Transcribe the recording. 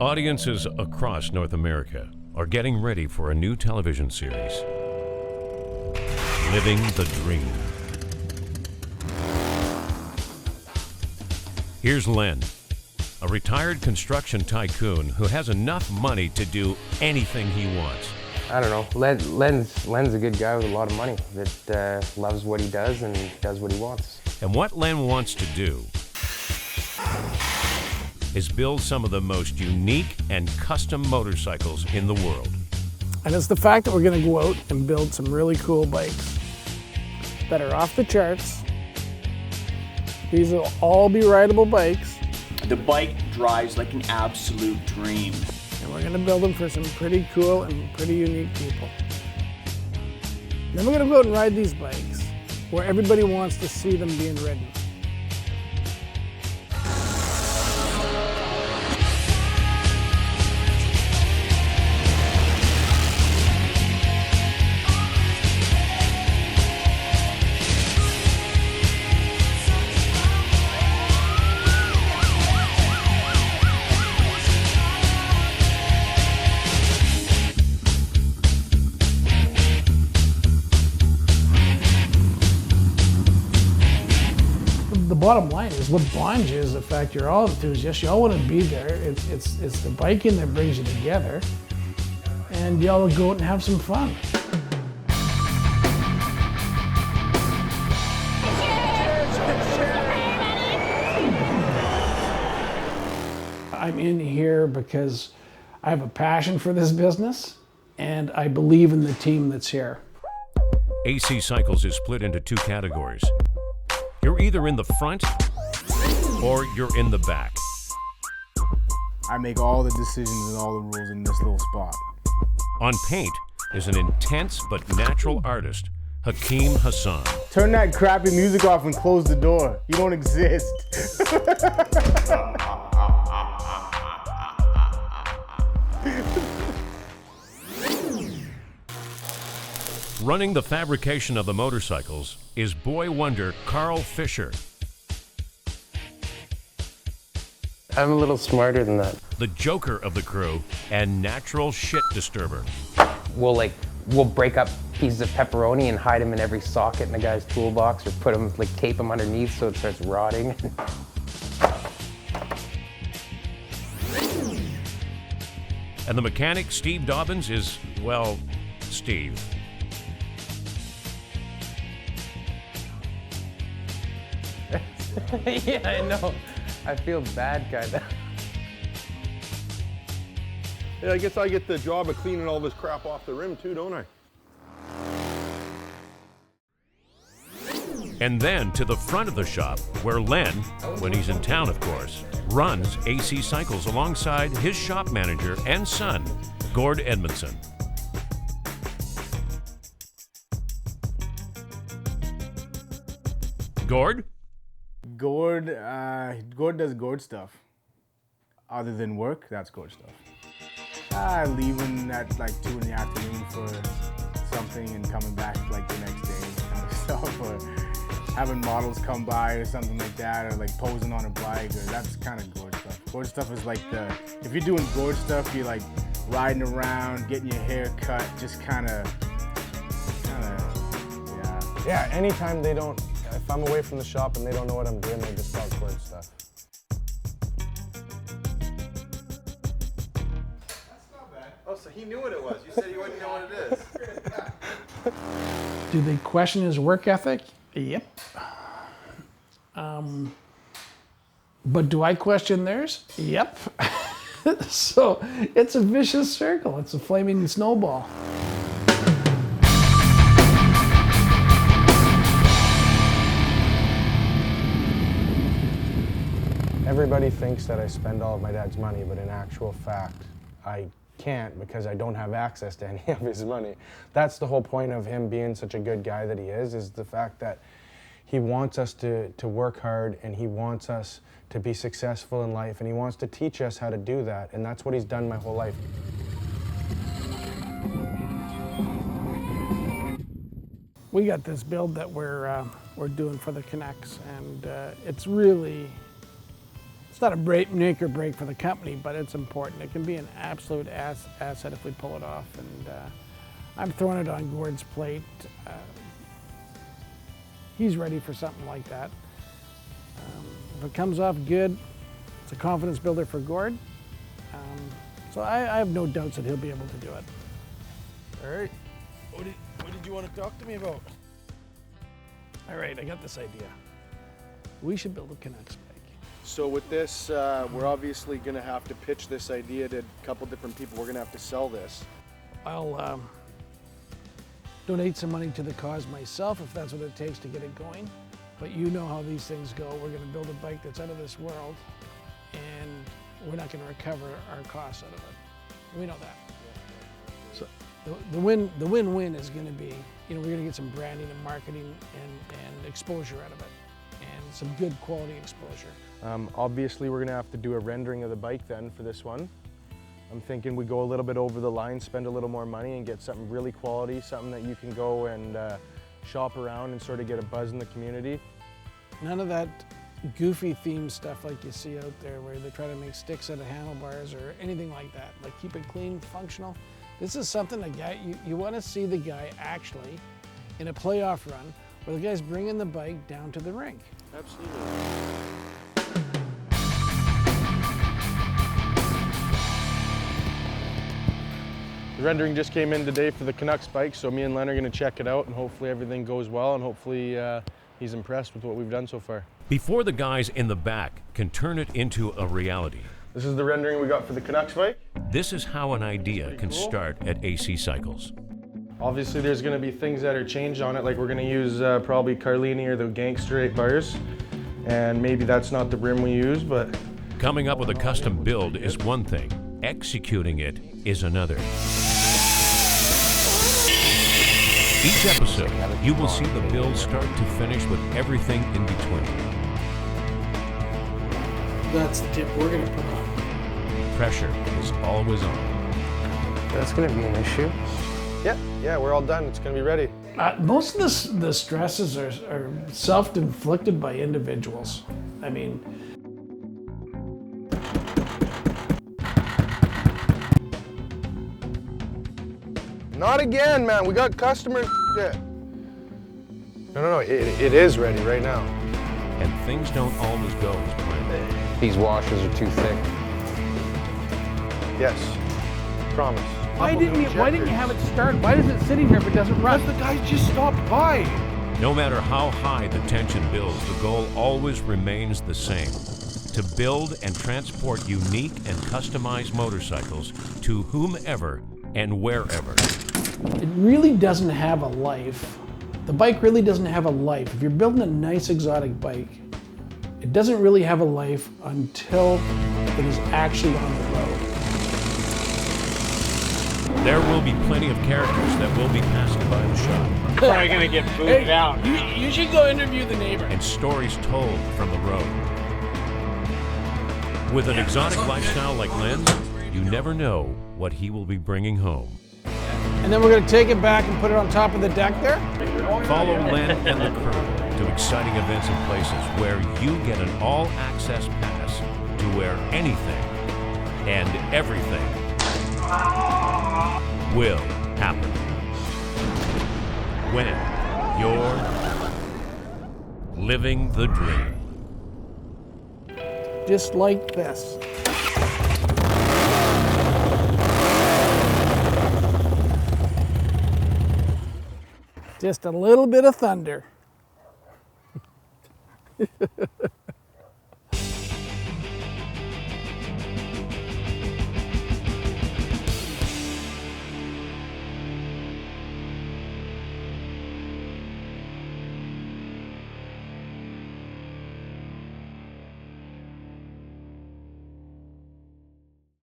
Audiences across North America are getting ready for a new television series, Living the Dream. Here's Len, a retired construction tycoon who has enough money to do anything he wants. I don't know, Len's a good guy with a lot of money that loves what he does and does what he wants. And what Len wants to do is build some of the most unique and custom motorcycles in the world. And it's the fact that we're going to go out and build some really cool bikes that are off the charts. These will all be rideable bikes. The bike drives like an absolute dream. And we're going to build them for some pretty cool and pretty unique people. Then we're going to go out and ride these bikes where everybody wants to see them being ridden. The bottom line is what bonds you is the fact you're all enthusiasts. You all want to be there. It's the biking that brings you together, and you all go out and have some fun. I'm in here because I have a passion for this business, and I believe in the team that's here. AC Cycles is split into two categories. You're either in the front or you're in the back. I make all the decisions and all the rules in this little spot. On paint is an intense but natural artist, Hakeem Hassan. Turn that crappy music off and close the door. You don't exist. Running the fabrication of the motorcycles is boy wonder Carl Fisher. I'm a little smarter than that. The joker of the crew and natural shit disturber. We'll break up pieces of pepperoni and hide them in every socket in a guy's toolbox, or put them, tape them underneath so it starts rotting. And the mechanic, Steve Dobbins, is, well, Steve. Yeah, I know. I feel bad, kinda. Yeah, I guess I get the job of cleaning all this crap off the rim too, don't I? And then to the front of the shop, where Len, when he's in town of course, runs AC Cycles alongside his shop manager and son, Gord Edmondson. Gord? Gord does Gord stuff. Other than work, that's Gord stuff. Leaving at like 2 in the afternoon for something and coming back like the next day kind of stuff, or having models come by or something like that, or like posing on a bike, or that's kind of Gord stuff. Gord stuff is like if you're doing Gord stuff, you're like riding around, getting your hair cut, just kind of, yeah. Yeah, anytime they don't, if I'm away from the shop and they don't know what I'm doing, they just talk Gord stuff. Oh, so he knew what it was. You said he wouldn't know what it is. Do they question his work ethic? Yep. But do I question theirs? Yep. So it's a vicious circle. It's a flaming snowball. Everybody thinks that I spend all of my dad's money, but in actual fact, I can't because I don't have access to any of his money. That's the whole point of him being such a good guy that he is the fact that he wants us to work hard, and he wants us to be successful in life, and he wants to teach us how to do that, and that's what he's done my whole life. We got this build that we're doing for the Canucks, and it's really It's not a make or break for the company, but it's important. It can be an absolute asset if we pull it off. And I'm throwing it on Gord's plate. He's ready for something like that. If it comes off good, it's a confidence builder for Gord. So I have no doubts that he'll be able to do it. All right. What did you want to talk to me about? All right, I got this idea. We should build a Canucks bike. So with this, we're obviously going to have to pitch this idea to a couple different people. We're going to have to sell this. I'll donate some money to the cause myself if that's what it takes to get it going. But you know how these things go. We're going to build a bike that's out of this world, and we're not going to recover our costs out of it. We know that. So the win-win is going to be, we're going to get some branding and marketing and exposure out of it, and some good quality exposure. Obviously, we're going to have to do a rendering of the bike then for this one. I'm thinking we go a little bit over the line, spend a little more money, and get something really quality, something that you can go and shop around and sort of get a buzz in the community. None of that goofy theme stuff like you see out there where they try to make sticks out of handlebars or anything like that. Like, keep it clean, functional. This is something a guy, you want to see the guy actually in a playoff run where the guy's bringing the bike down to the rink. Absolutely. The rendering just came in today for the Canucks bike, so me and Len are going to check it out, and hopefully everything goes well, and hopefully he's impressed with what we've done so far. Before the guys in the back can turn it into a reality, This is the rendering we got for the Canucks bike. this is how an idea can start at AC Cycles. Obviously there's going to be things that are changed on it, like we're going to use probably Carlini or the Gangster 8 bars, and maybe that's not the brim we use, but... Coming up with a custom build is one thing, executing it is another. Each episode, you will see the build start to finish with everything in between. That's the tip we're going to put on. Pressure is always on. That's going to be an issue. Yeah, we're all done. It's going to be ready. Most of the stresses are self-inflicted by individuals. I mean, Not again, man. We got customer shit. No. It is ready right now. And things don't always go as planned. These washers are too thick. Yes. Promise. why didn't you have it start? Why is it sitting here if it doesn't run? The guys just stopped by. No matter how high the tension builds, the goal always remains the same: to build and transport unique and customized motorcycles to whomever and wherever. It really doesn't have a life. The bike really doesn't have a life. If you're building a nice exotic bike, it doesn't really have a life until it is actually on the road. There will be plenty of characters that will be passing by the shop, Probably gonna get booted out. You should go interview the neighbor. and stories told from the road. With an exotic lifestyle like Len's, you never know what he will be bringing home. And then we're going to take it back and put it on top of the deck there. Follow Len and the crew to exciting events and places where you get an all-access pass to where anything and everything will happen. When you're living the dream. Just like this. Just a little bit of thunder.